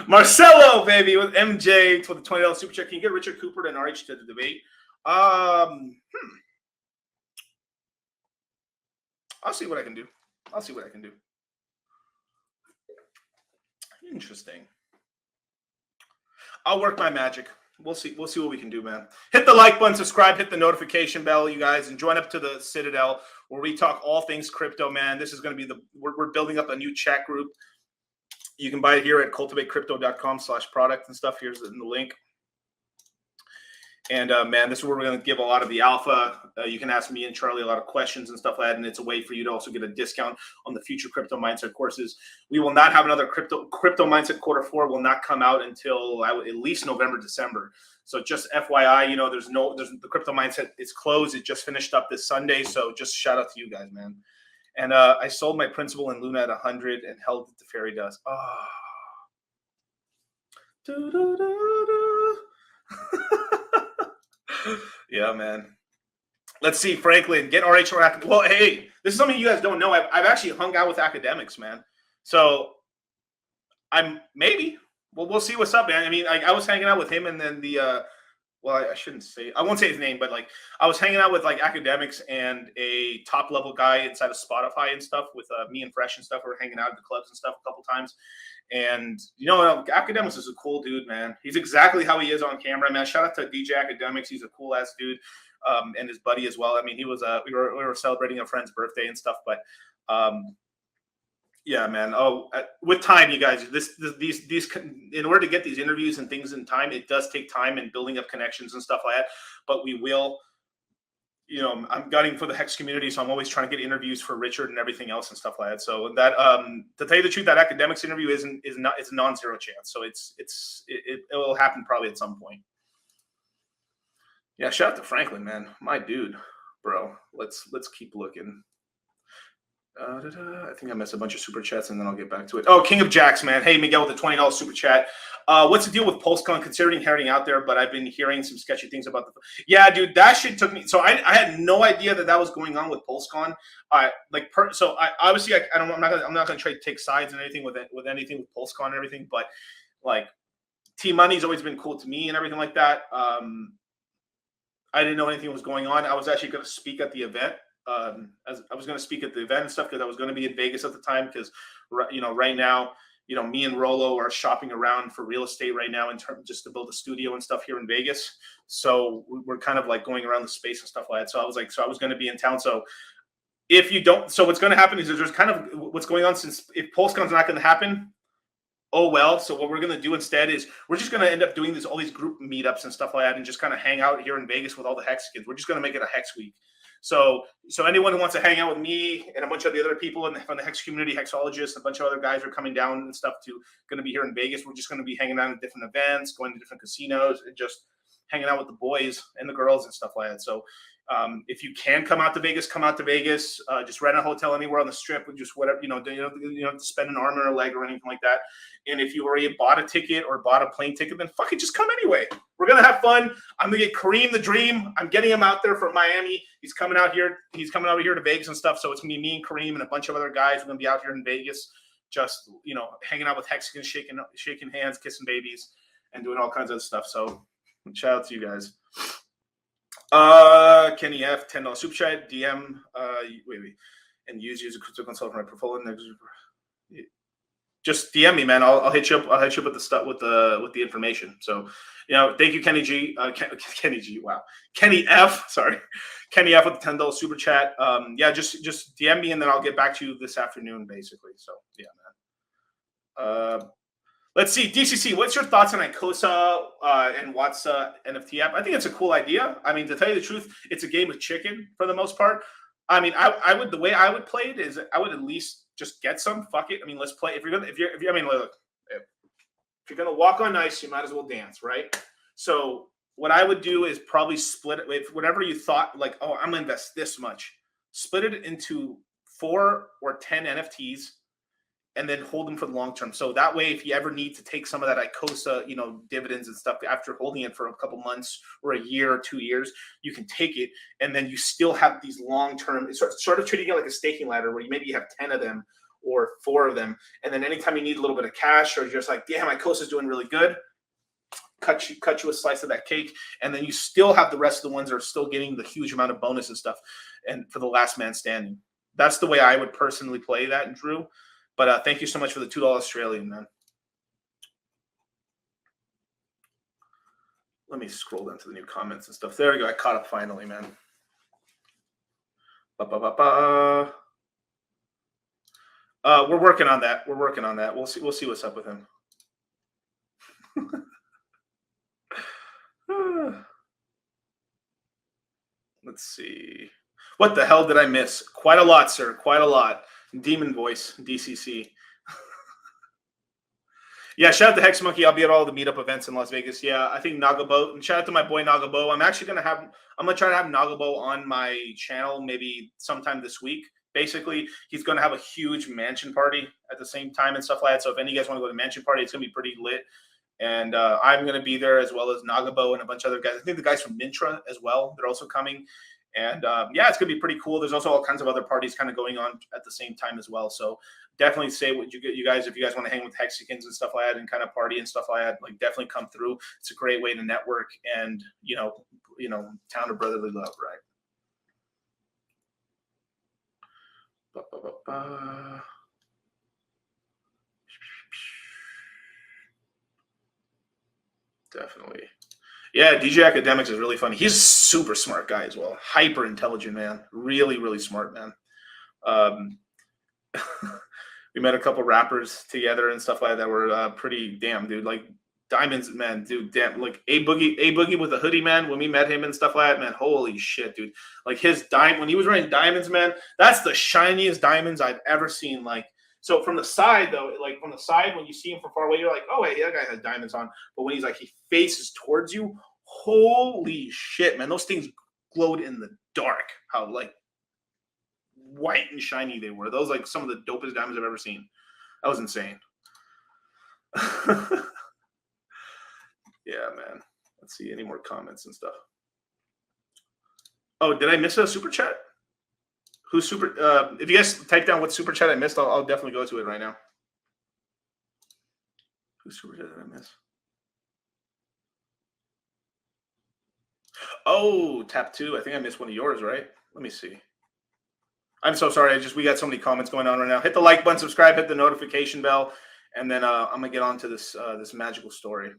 Marcelo, baby, with MJ for the $20 super check. Can you get Richard Cooper and RH to the debate? I'll see what I can do. Interesting. I'll work my magic. We'll see what we can do, man. Hit the like button, subscribe, hit the notification bell, you guys, and join up to the Citadel where we talk all things crypto, man. This is going to be we're building up a new chat group. You can buy it here at cultivatecrypto.com/product and stuff. Here's in the link. And man, this is where we're going to give a lot of the alpha. You can ask me and Charlie a lot of questions and stuff like that. And it's a way for you to also get a discount on the future crypto mindset courses. We will not have another crypto mindset Q4 will not come out until at least November, December. So just FYI, there's the crypto mindset is closed. It just finished up this Sunday. So just shout out to you guys, man. And I sold my principal in Luna at 100 and held it to fairy dust. Yeah, man. Let's see, Franklin, get RH or well, hey, this is something you guys don't know. I've actually hung out with academics, man. So we'll see what's up, man. I mean, I was hanging out with him and then I shouldn't say, I won't say his name, but I was hanging out with academics and a top level guy inside of Spotify and stuff with me and Fresh and stuff. We were hanging out at the clubs and stuff a couple times. And, Academics is a cool dude, man. He's exactly how he is on camera, man. Shout out to DJ Academics. He's a cool ass dude. And his buddy as well. I mean, he was, we were celebrating a friend's birthday and stuff, but, yeah, man. With time, you guys, these, in order to get these interviews and things in time, it does take time and building up connections and stuff like that. But we will, I'm gunning for the Hex community, so I'm always trying to get interviews for Richard and everything else and stuff like that. So that, to tell you the truth, that academics interview it's a non-zero chance. So it will happen probably at some point. Yeah, shout out to Franklin, man, my dude, bro. Let's keep looking. I think I missed a bunch of super chats and then I'll get back to it. Oh, King of Jacks, man. Hey, Miguel with the $20 super chat. What's the deal with PulseCon? Considering heading out there, but I've been hearing some sketchy things about Yeah, dude, that shit took me. So I had no idea that was going on with PulseCon. Obviously I'm not gonna try to take sides and anything with anything with PulseCon and everything, but T Money's always been cool to me and everything like that. I didn't know anything was going on. I was actually going to speak at the event. As I was going to speak at the event and stuff because I was going to be in Vegas at the time because right now me and Rolo are shopping around for real estate right now in terms just to build a studio and stuff here in Vegas. So we're kind of going around the space and stuff like that. So I was going to be in town. So what's going to happen is there's kind of what's going on since if PulseCon's not going to happen. Oh, well, so what we're going to do instead is we're just going to end up doing all these group meetups and stuff like that and just kind of hang out here in Vegas with all the Hex kids. We're just going to make it a Hex week. So anyone who wants to hang out with me and a bunch of the other people from the Hex community, Hexologists, a bunch of other guys are coming down and stuff going to be here in Vegas. We're just going to be hanging out at different events, going to different casinos and just hanging out with the boys and the girls and stuff like that. So if you can come out to Vegas, come out to Vegas. Just rent a hotel anywhere on the strip with just whatever, you don't have to spend an arm or a leg or anything like that. And if you already bought a ticket or bought a plane ticket, then fucking just come anyway. We're going to have fun. I'm going to get Kareem the Dream. I'm getting him out there from Miami. He's coming out here. He's coming over here to Vegas and stuff. So it's going to be me and Kareem and a bunch of other guys. We're going to be out here in Vegas, just, hanging out with Hexicans, shaking hands, kissing babies, and doing all kinds of stuff. So shout out to you guys. Kenny F, $10 super chat. DM wait, and use a crypto consult for my portfolio. Just DM me, man. I'll hit you up. I'll hit you up with the stuff with the information. So, thank you, Kenny G. Kenny G. Wow, Kenny F. Sorry, Kenny F with the $10 super chat. Yeah, just DM me and then I'll get back to you this afternoon, basically. So, yeah, man. Let's see, DCC, what's your thoughts on Icosa and Watsa NFT app? I think it's a cool idea. I mean, to tell you the truth, it's a game of chicken for the most part. I mean, the way I would play it is I would at least just get some. Fuck it. I mean, let's play. If you're gonna walk on ice, you might as well dance, right? So what I would do is probably split it. Whatever you thought, I'm gonna invest this much, split it into 4 or 10 NFTs. And then hold them for the long term. So that way, if you ever need to take some of that Icosa, dividends and stuff after holding it for a couple months or a year or 2 years, you can take it. And then you still have these long term, it's sort of treating it like a staking ladder where maybe you have 10 of them or 4 of them. And then anytime you need a little bit of cash or you're just like, damn, my coast is doing really good, cut you a slice of that cake, and then you still have the rest of the ones that are still getting the huge amount of bonus and stuff. And for the last man standing, that's the way I would personally play that, Drew. But thank you so much for the $2 Australian, man. Let me scroll down to the new comments and stuff. There we go. I caught up finally, man. We're working on that. We'll see what's up with him. Let's see. What the hell did I miss? Quite a lot, sir. Quite a lot. Demon Voice, DCC. Yeah, shout out to Hex Monkey. I'll be at all the meetup events in Las Vegas. Yeah, I think Nagabo. And shout out to my boy Nagabo. I'm gonna try to have Nagabo on my channel maybe sometime this week. Basically, he's gonna have a huge mansion party at the same time and stuff like that. So if any of you guys want to go to the mansion party, it's gonna be pretty lit. And I'm gonna be there as well as Nagabo and a bunch of other guys. I think the guys from Mintra as well. They're also coming. And yeah, it's gonna be pretty cool. There's also all kinds of other parties kind of going on at the same time as well. So definitely say what you guys, if you guys want to hang with Hexicans and stuff like that and kind of party and stuff like that, like definitely come through. It's a great way to network and town of brotherly love, right? Definitely. Yeah, DJ Academics is really funny. He's a super smart guy as well. Hyper intelligent, man. Really, really smart, man. We met a couple rappers together and stuff like that were pretty damn, dude. Like Diamonds, man, dude, damn. Like A Boogie with a hoodie, man. When we met him and stuff like that, man, holy shit, dude. Like his when he was wearing diamonds, man, that's the shiniest diamonds I've ever seen. Like, so from the side though, like from the side when you see him from far away, you're like, oh wait, that guy has diamonds on. But when he faces towards you, holy shit, man, those things glowed in the dark. How like white and shiny they were. Those like some of the dopest diamonds I've ever seen. That was insane. Yeah, man. Let's see any more comments and stuff. Oh, did I miss a super chat? Who's super? If you guys type down what super chat I missed, I'll definitely go to it right now. Who's super chat did I miss? Oh, Tap 2. I think I missed one of yours, right? Let me see. I'm so sorry. We got so many comments going on right now. Hit the like button, subscribe, hit the notification bell, and then I'm gonna get on to this this magical story.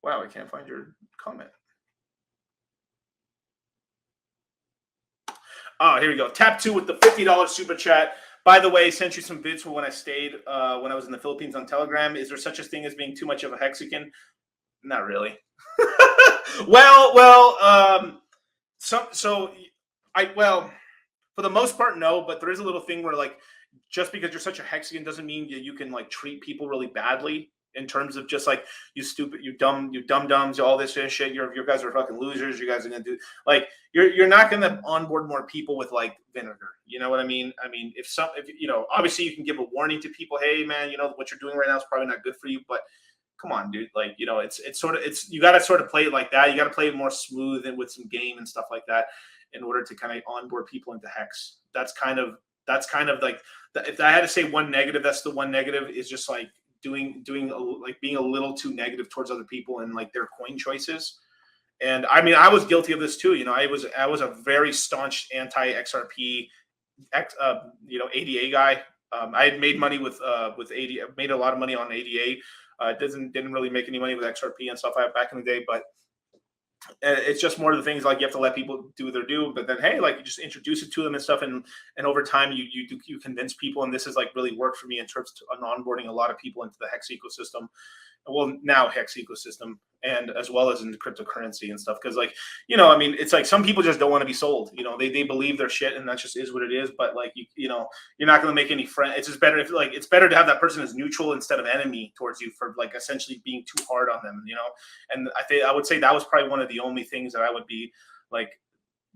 Wow, I can't find your comment. Oh, here we go. Tap 2 with the $50 super chat. By the way, sent you some vids for when I stayed when I was in the Philippines on Telegram. Is there such a thing as being too much of a Hexican? Not really. For the most part, no. But there is a little thing where like just because you're such a Hexican doesn't mean you can like treat people really badly. In terms of just like you stupid, you dumb dumbs, all this shit. Your guys are fucking losers. You guys are gonna do like you're not gonna onboard more people with like vinegar. You know what I mean? I mean, if obviously you can give a warning to people. Hey, man, what you're doing right now is probably not good for you. But come on, dude. Like it's you got to sort of play it like that. You got to play it more smooth and with some game and stuff like that in order to kind of onboard people into Hex. That's kind of like if I had to say one negative, that's the one negative is just like. Being a little too negative towards other people and like their coin choices. And I mean, I was guilty of this too. I was a very staunch anti-XRP, ADA guy. I had made money with ADA, made a lot of money on ADA. Didn't really make any money with XRP and stuff like that back in the day, but it's just more of the things like you have to let people do their due, but then hey, like you just introduce it to them and stuff, and over time you convince people, and this has like really worked for me in terms of onboarding a lot of people into the Hex ecosystem. Well, now Hex ecosystem, and as well as into cryptocurrency and stuff, because like I mean, it's like some people just don't want to be sold. They believe their shit, and that just is what it is. But like you're not going to make any friends. It's just better if like it's better to have that person as neutral instead of enemy towards you for like essentially being too hard on them. And I would say that was probably one of the only things that I would be like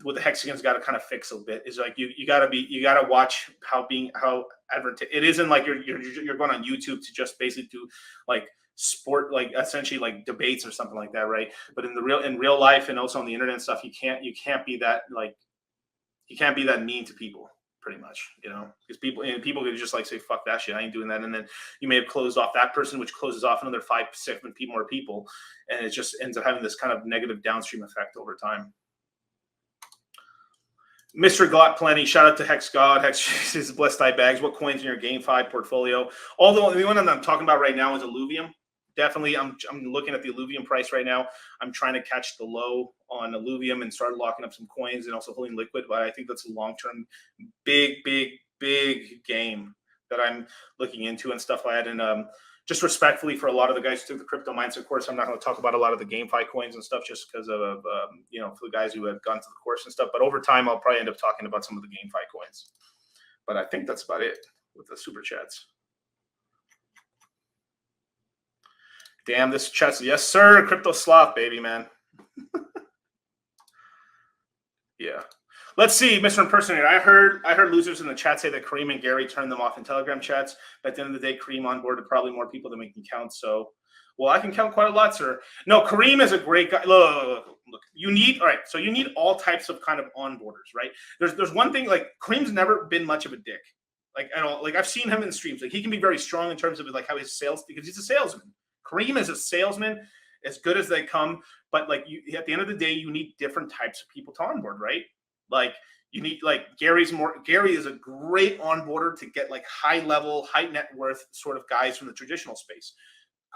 what the Hexicans got to kind of fix a bit is like you got to watch how it isn't like you're going on YouTube to just basically do like sport, like essentially like debates or something like that, right? But in real life and also on the internet and stuff, you can't be that mean to people. pretty much, because people could just like say, fuck that shit, I ain't doing that. And then you may have closed off that person, which closes off another 5, 6 more people. And it just ends up having this kind of negative downstream effect over time. Mr. Got Plenty, shout out to Hex God. Hex is Blessed Eye Bags. What coins in your GameFi portfolio? Although the one that I'm talking about right now is Illuvium. Definitely, I'm looking at the Illuvium price right now. I'm trying to catch the low on Illuvium and start locking up some coins and also holding liquid. But I think that's a long-term, big game that I'm looking into and stuff like that. And just respectfully for a lot of the guys who took the crypto mindset course, I'm not going to talk about a lot of the GameFi coins and stuff just because of for the guys who have gone to the course and stuff. But over time, I'll probably end up talking about some of the GameFi coins. But I think that's about it with the super chats. Damn, this chat's yes, sir. Crypto sloth, baby, man. Yeah. Let's see, Mr. Impersonator. I heard losers in the chat say that Kareem and Gary turned them off in Telegram chats. But at the end of the day, Kareem onboarded probably more people than we can count. So, well, I can count quite a lot, sir. No, Kareem is a great guy. Look. You need all types of kind of onboarders, right? There's one thing, like Kareem's never been much of a dick, like at all. Like I've seen him in streams. Like he can be very strong in terms of like how his sales, because he's a salesman. Kareem is a salesman, as good as they come. But like at the end of the day, you need different types of people to onboard, right? Like you need Gary is a great onboarder to get like high level, high net worth sort of guys from the traditional space.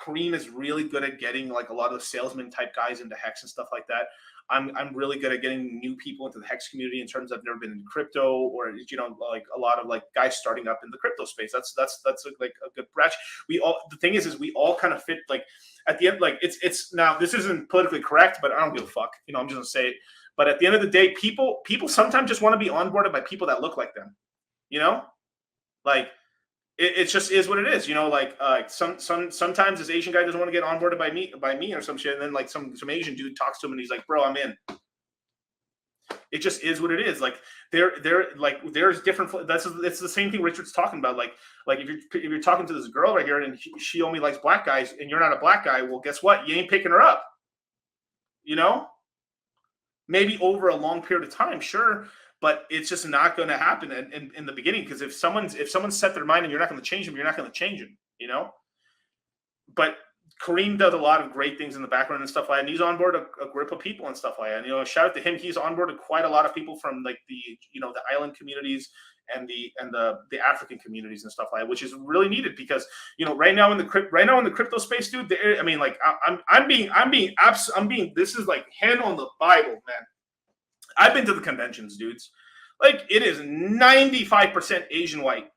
Kareem is really good at getting like a lot of the salesman type guys into Hex and stuff like that. I'm really good at getting new people into the Hex community in terms of I've never been in crypto or like a lot of like guys starting up in the crypto space. That's like a good branch. The thing is we all kind of fit like at the end, like it's now this isn't politically correct, but I don't give a fuck. I'm just gonna say it. But at the end of the day, people sometimes just want to be onboarded by people that look like them. Like it just is what it is. Sometimes this Asian guy doesn't want to get onboarded by me or some shit, and then like some Asian dude talks to him and he's like, "Bro, I'm in." It just is what it is. Like there's different. It's the same thing Richard's talking about. Like if you're talking to this girl right here and she only likes black guys and you're not a black guy, well, guess what? You ain't picking her up. Maybe over a long period of time, sure, but it's just not going to happen in the beginning, because if someone's set their mind and you're not going to change them, you're not going to change them, But Kareem does a lot of great things in the background and stuff like that, and he's on board a group of people and stuff like that. And, shout out to him. He's onboarded quite a lot of people from like the island communities and the African communities and stuff like that, which is really needed because right now in the crypto space, dude. This is like hand on the Bible, man. I've been to the conventions, dudes. Like it is 95% Asian white.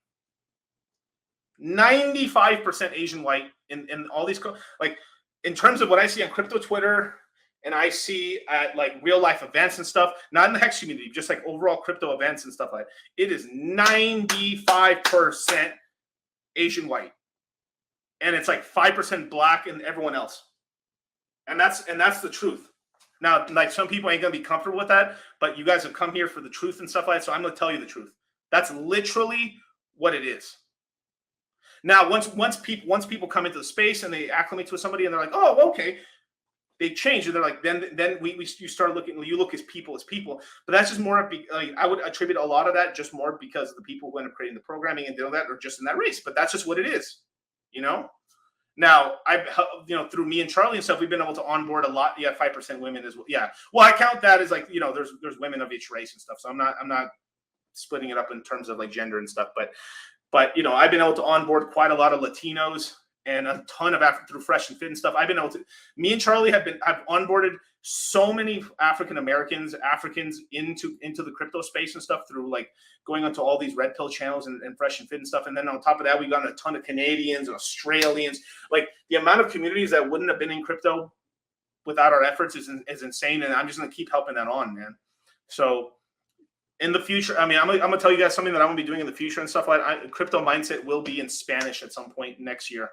95% Asian white in all these like in terms of what I see on crypto Twitter and I see at like real life events and stuff, not in the Hex community, just like overall crypto events and stuff like that. It is 95% Asian white. And it's like 5% black and everyone else. And that's the truth. Now, like some people ain't gonna be comfortable with that, but you guys have come here for the truth and stuff like that. So I'm gonna tell you the truth. That's literally what it is. Now, once people come into the space and they acclimate to somebody and they're like, oh, okay, they change, and they're like, then you start looking, you look as people, but that's just more of I would attribute a lot of that just more because the people who end up creating the programming and doing that are just in that race, but that's just what it is, Now, through me and Charlie and stuff, we've been able to onboard a lot. Yeah, 5% women as well. Yeah, well, I count that as like there's women of each race and stuff. So I'm not splitting it up in terms of like gender and stuff. But I've been able to onboard quite a lot of Latinos and a ton of through Fresh and Fit and stuff. I've been able to. Me and Charlie have onboarded so many African Americans, Africans into the crypto space and stuff through like going onto all these red pill channels and Fresh and Fit and stuff. And then on top of that, we've gotten a ton of Canadians and Australians. Like the amount of communities that wouldn't have been in crypto without our efforts is insane. And I'm just going to keep helping that on, man. So in the future, I'm gonna tell you guys something that I'm gonna be doing in the future and stuff like that. Crypto Mindset will be in Spanish at some point next year.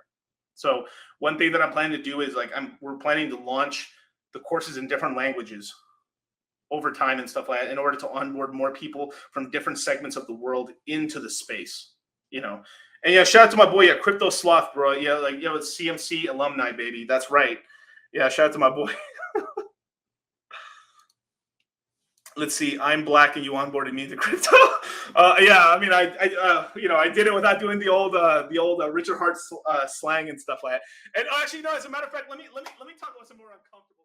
So one thing that I'm planning to do is we're planning to launch the courses in different languages over time and stuff like that in order to onboard more people from different segments of the world into the space, And yeah, shout out to my boy, Crypto Sloth, bro. Yeah, it's CMC alumni, baby. That's right. Yeah, shout out to my boy. Let's see. I'm black, and you onboarded me to crypto. Yeah, I mean, I did it without doing the old Richard Hart slang and stuff like that. And actually, no. As a matter of fact, let me talk about some more uncomfortable.